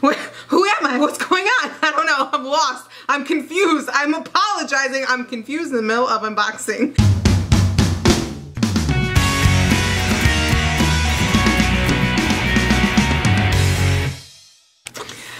Who am I? What's going on? I don't know. I'm lost. I'm confused. I'm apologizing. I'm confused in the middle of unboxing.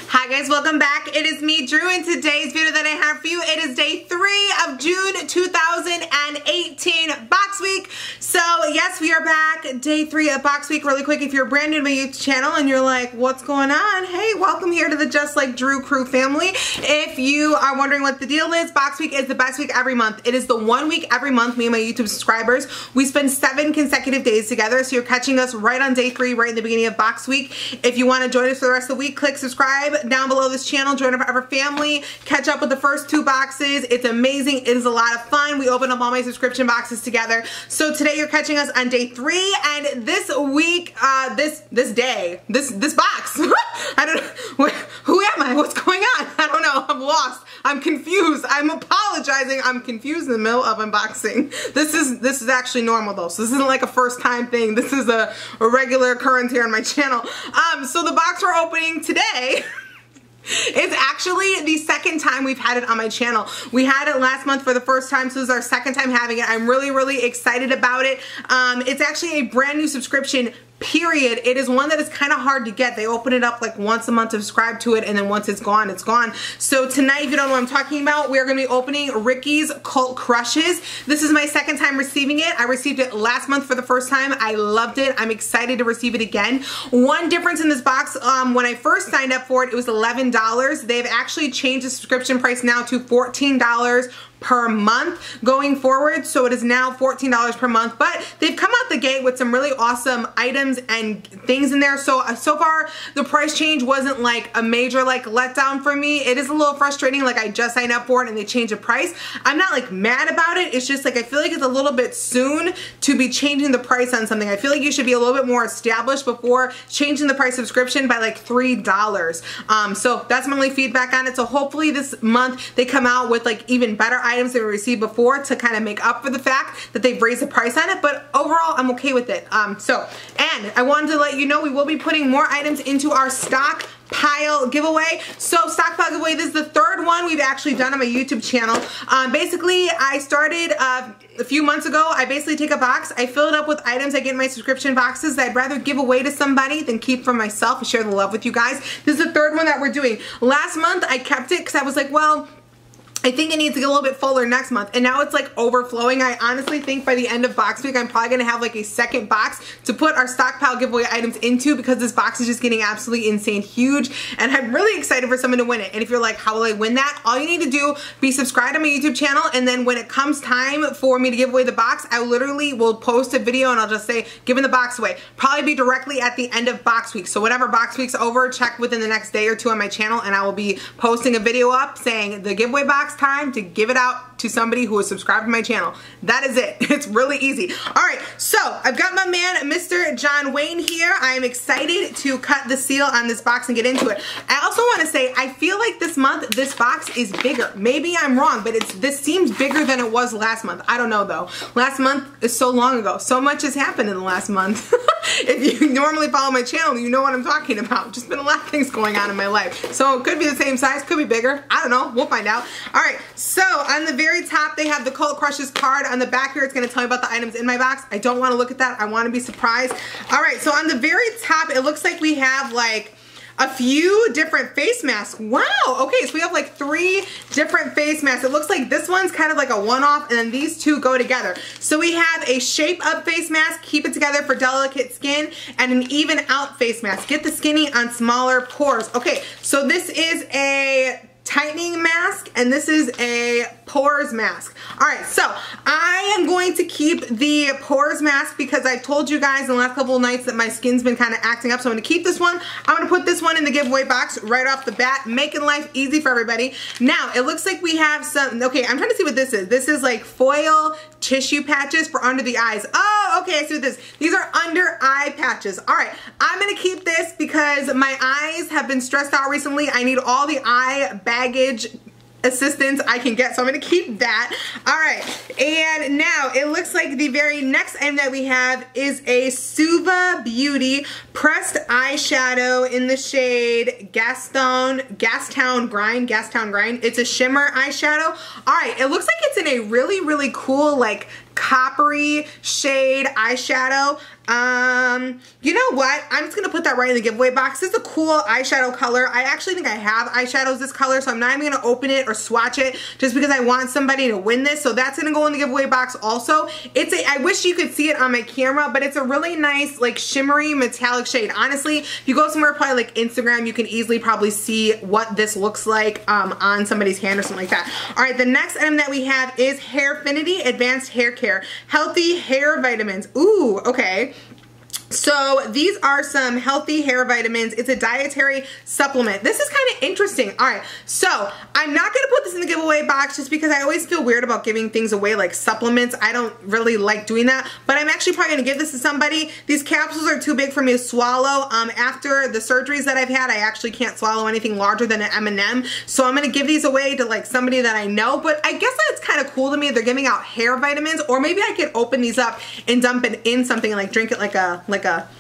Hi guys, welcome back. It is me, Drew, and today's video that I have for you, it is day 3 of June 2018 box week. So yes, we are back, day 3 of box week. Really quick, if you're brand new to my YouTube channel and you're like, what's going on? Hey, welcome here to the Just Like Drew crew family. If you are wondering what the deal is, box week is the best week every month. It is the 1 week every month, me and my YouTube subscribers. We spend 7 consecutive days together, so you're catching us right on day 3, right in the beginning of box week. If you want to join us for the rest of the week, click subscribe down below this channel, join our forever family, catch up with the first 2 boxes. It's amazing. It is a lot of fun. We open up all my subscription boxes together. So today you're catching us on day 3, and this week, this box, I don't know, who am I? What's going on? I don't know. I'm lost. I'm confused. I'm apologizing. I'm confused in the middle of unboxing. This is actually normal though, so this isn't like a first time thing. This is a regular occurrence here on my channel. So the box we're opening today it's actually the second time we've had it on my channel. We had it last month for the first time, so this is our second time having it. I'm really excited about it. It's actually a brand new subscription, period. It is one that is kind of hard to get. They open it up like once a month to subscribe to it, and then once it's gone, it's gone. So tonight, if you don't know what I'm talking about, we're going to be opening Ricky's Cult Crushes. This is my second time receiving it. I received it last month for the first time. I loved it. I'm excited to receive it again. One difference in this box, when I first signed up for it, it was $11. They've actually changed the subscription price now to $14 per month going forward, so it is now $14 per month, but they've come out the gate with some really awesome items and things in there. So far the price change wasn't like a major like letdown for me. It is a little frustrating, like I just signed up for it and they changed the price. I'm not like mad about it. It's just like I feel like it's a little bit soon to be changing the price on something. I feel like you should be a little bit more established before changing the price subscription by like $3. So that's my only feedback on it. So hopefully this month they come out with like even better items than we received before to kind of make up for the fact that they've raised the price on it, but overall I'm okay with it. And I wanted to let you know we will be putting more items into our Stockpile giveaway. So Stockpile giveaway, this is the 3rd one we've actually done on my YouTube channel. Basically I started a few months ago. I basically take a box, I fill it up with items I get in my subscription boxes that I'd rather give away to somebody than keep for myself and share the love with you guys. This is the 3rd one that we're doing. Last month I kept it because I was like, well, I think it needs to get a little bit fuller next month, and now it's like overflowing. I honestly think by the end of box week I'm probably going to have like a second box to put our Stockpile giveaway items into, because this box is just getting absolutely insane huge, and I'm really excited for someone to win it. And if you're like, how will I win that? All you need to do, be subscribed to my YouTube channel, and then when it comes time for me to give away the box, I literally will post a video and I'll just say, giving the box away. Probably be directly at the end of box week. So whenever box week's over, check within the next day or 2 on my channel, and I will be posting a video up saying the giveaway box time to give it out to somebody who is subscribed to my channel. That is it. It's really easy. Alright, so I've got my man Mr. John Wayne here. I am excited to cut the seal on this box and get into it. I also want to say I feel like this month this box is bigger. Maybe I'm wrong, but this seems bigger than it was last month. I don't know though. Last month is so long ago. So much has happened in the last month. If you normally follow my channel, you know what I'm talking about. Just been a lot of things going on in my life. So it could be the same size, could be bigger. I don't know. We'll find out. Alright, so on the very top they have the Cult Crushes card. On the back here it's going to tell me about the items in my box. I don't want to look at that. I want to be surprised. Alright, so on the very top it looks like we have like a few different face masks. Wow, okay, so we have like 3 different face masks. It looks like this one's kind of like a one-off, and then these 2 go together. So we have a shape up face mask, keep it together for delicate skin, and an even out face mask. Get the skinny on smaller pores. Okay, so this is a tightening mask, and this is a pores mask. Alright, so I am going to keep the pores mask because I told you guys in the last couple of nights that my skin's been kind of acting up, so I'm going to keep this one. I'm going to put this one in the giveaway box right off the bat, making life easy for everybody. Now, it looks like we have some, okay, I'm trying to see what this is. This is like foil tissue patches for under the eyes. Oh, okay, I see what this is. These are under eye patches. Alright, I'm going to keep this because my eyes have been stressed out recently. I need all the eye baggage assistance I can get, so I'm gonna keep that. All right, and now it looks like the very next item that we have is a Suva Beauty pressed eyeshadow in the shade Gastown Grind. It's a shimmer eyeshadow. All right, it looks like it's in a really, really cool, like, coppery shade eyeshadow. You know what? I'm just gonna put that right in the giveaway box. This is a cool eyeshadow color. I actually think I have eyeshadows this color, so I'm not even gonna open it or swatch it just because I want somebody to win this. So that's gonna go in the giveaway box also. I wish you could see it on my camera, but it's a really nice, like, shimmery metallic shade. Honestly, if you go somewhere probably like Instagram, you can easily probably see what this looks like on somebody's hand or something like that. All right, the next item that we have is Hairfinity Advanced Hair Care Healthy Hair Vitamins. Ooh, okay. So these are some healthy hair vitamins. It's a dietary supplement. This is kind of interesting. All right, so I'm not gonna put this in the giveaway box just because I always feel weird about giving things away like supplements. I don't really like doing that, but I'm actually probably gonna give this to somebody. These capsules are too big for me to swallow. After the surgeries that I've had, I actually can't swallow anything larger than an M&M. So I'm gonna give these away to like somebody that I know, but I guess that's kind of cool to me. They're giving out hair vitamins, or maybe I could open these up and dump it in something and like drink it like a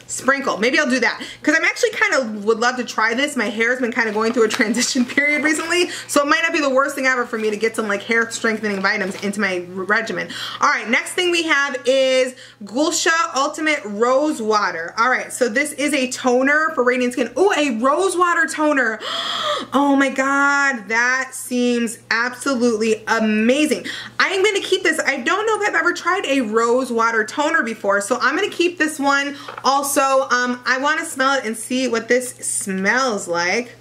sprinkle. Maybe I'll do that because I'm actually kind of would love to try this. My hair's been kind of going through a transition period recently, so it might not be the worst thing ever for me to get some like hair strengthening vitamins into my regimen. All right, next thing we have is Gulsha Ultimate Rose Water. All right, so this is a toner for radiant skin. Oh, a rose water toner. Oh my God, that seems absolutely amazing. I'm gonna keep this. I don't know if I've ever tried a rose water toner before, so I'm gonna keep this one. Also, I want to smell it and see what this smells like.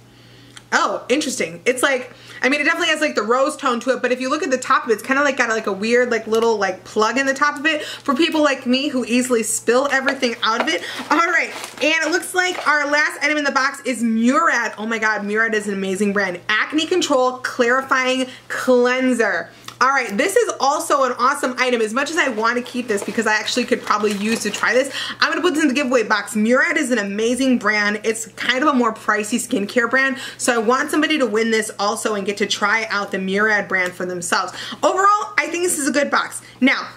Oh, interesting. It's like, I mean, it definitely has like the rose tone to it, but if you look at the top of it, it's kind of like got like a weird like little like plug in the top of it for people like me who easily spill everything out of it. All right, and it looks like our last item in the box is Murad. Oh my God, Murad is an amazing brand. Acne Control Clarifying Cleanser. All right, this is also an awesome item. As much as I want to keep this because I actually could probably use to try this, I'm gonna put this in the giveaway box. Murad is an amazing brand. It's kind of a more pricey skincare brand, so I want somebody to win this also and get to try out the Murad brand for themselves. Overall, I think this is a good box. Now,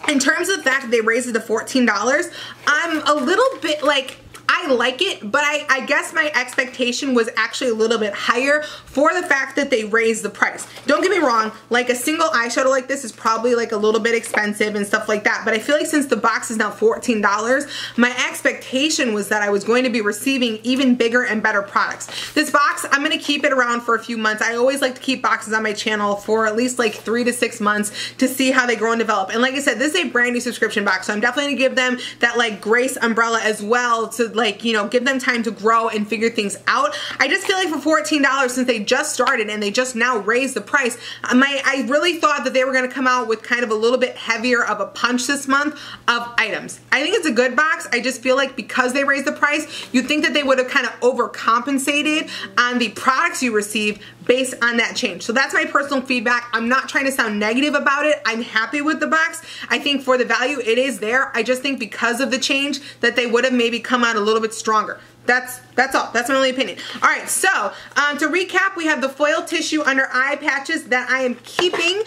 in terms of the fact that they raised it to $14, I'm a little bit like, I like it, but I guess my expectation was actually a little bit higher for the fact that they raised the price. Don't get me wrong, like a single eyeshadow like this is probably like a little bit expensive and stuff like that, but I feel like since the box is now $14, my expectation was that I was going to be receiving even bigger and better products. This box, I'm gonna keep it around for a few months. I always like to keep boxes on my channel for at least like 3 to 6 months to see how they grow and develop. And like I said, this is a brand new subscription box, so I'm definitely gonna give them that like grace umbrella as well to like, you know, give them time to grow and figure things out. I just feel like for $14, since they just started and they just now raised the price, I really thought that they were gonna come out with kind of a little bit heavier of a punch this month of items. I think it's a good box. I just feel like because they raised the price, you'd think that they would have kind of overcompensated on the products you receive based on that change. So that's my personal feedback. I'm not trying to sound negative about it. I'm happy with the box. I think for the value, it is there. I just think because of the change that they would have maybe come out a little bit stronger. That's all. That's my only opinion. All right, so to recap, we have the foil tissue under eye patches that I am keeping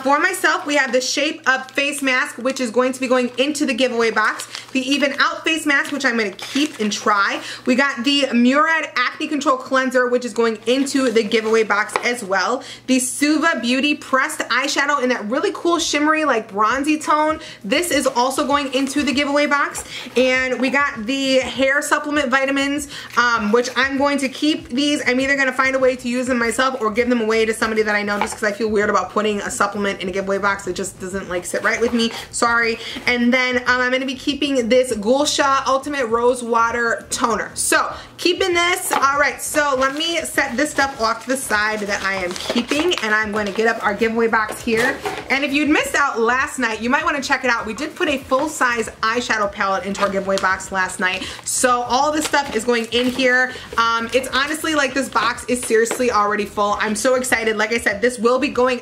for myself. We have the Shape Up face mask, which is going to be going into the giveaway box. The Even Out face mask, which I'm going to keep and try. We got the Murad Acne Control Cleanser, which is going into the giveaway box as well. The Suva Beauty pressed eyeshadow in that really cool shimmery like bronzy tone. This is also going into the giveaway box. And we got the hair supplement vitamins, which I'm going to keep these. I'm either going to find a way to use them myself or give them away to somebody that I know, just because I feel weird about putting a supplement in a giveaway box. It just doesn't like sit right with me. Sorry. And then I'm going to be keeping this Gulsha Ultimate Rose Water Toner. So keeping this. All right, so let me set this stuff off to the side that I am keeping, and I'm going to get up our giveaway box here. And if you'd missed out last night, you might want to check it out. We did put a full-size eyeshadow palette into our giveaway box last night, so all this stuff is going in here. It's honestly like this box is seriously already full. I'm so excited. Like I said, this will be going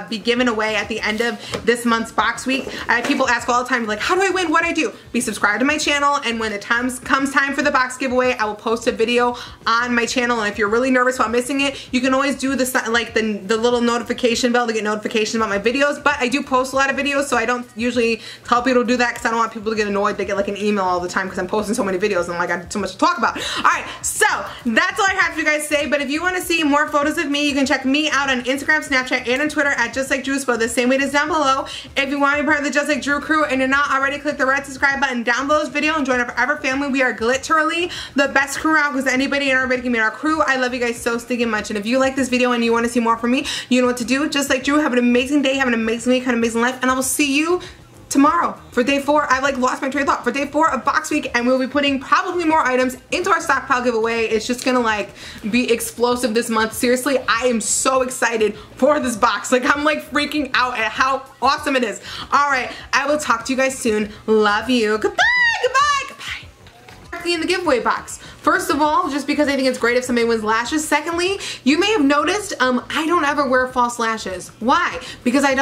be given away at the end of this month's box week. People ask all the time, like, how do I win? What do I do? Be subscribed to my channel, and when it comes time for the box giveaway, I will post a video on my channel. And if you're really nervous about missing it, you can always do this, like the little notification bell to get notifications about my videos. But I do post a lot of videos, so I don't usually tell people to do that because I don't want people to get annoyed. They get like an email all the time because I'm posting so many videos and like I got so much to talk about. Alright, so that's all I have for you guys to say. But if you want to see more photos of me, you can check me out on Instagram, Snapchat, and on Twitter at JustLikeDrew, spelled the same way as down below. If you want to be part of the Just Like Drew crew and you're not already, click the red subscribe button down below this video and join our forever family. We are literally the best crew out because anybody and everybody can be in our crew. I love you guys so stinking much. And if you like this video and you want to see more from me, you know what to do. Just like Drew, have an amazing day, have an amazing week, have an amazing life, and I will see you tomorrow for day 4. I like lost my train of thought. For day 4 of box week, and we'll be putting probably more items into our stockpile giveaway. It's just gonna like be explosive this month. Seriously, I am so excited for this box. Like, I'm like freaking out at how awesome it is. All right, I will talk to you guys soon. Love you. Goodbye, goodbye, goodbye. In the giveaway box. First of all, just because I think it's great if somebody wins lashes. Secondly, you may have noticed I don't ever wear false lashes. Why? Because I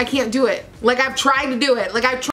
can't do it. Like, I've tried to do it. Like, I've tried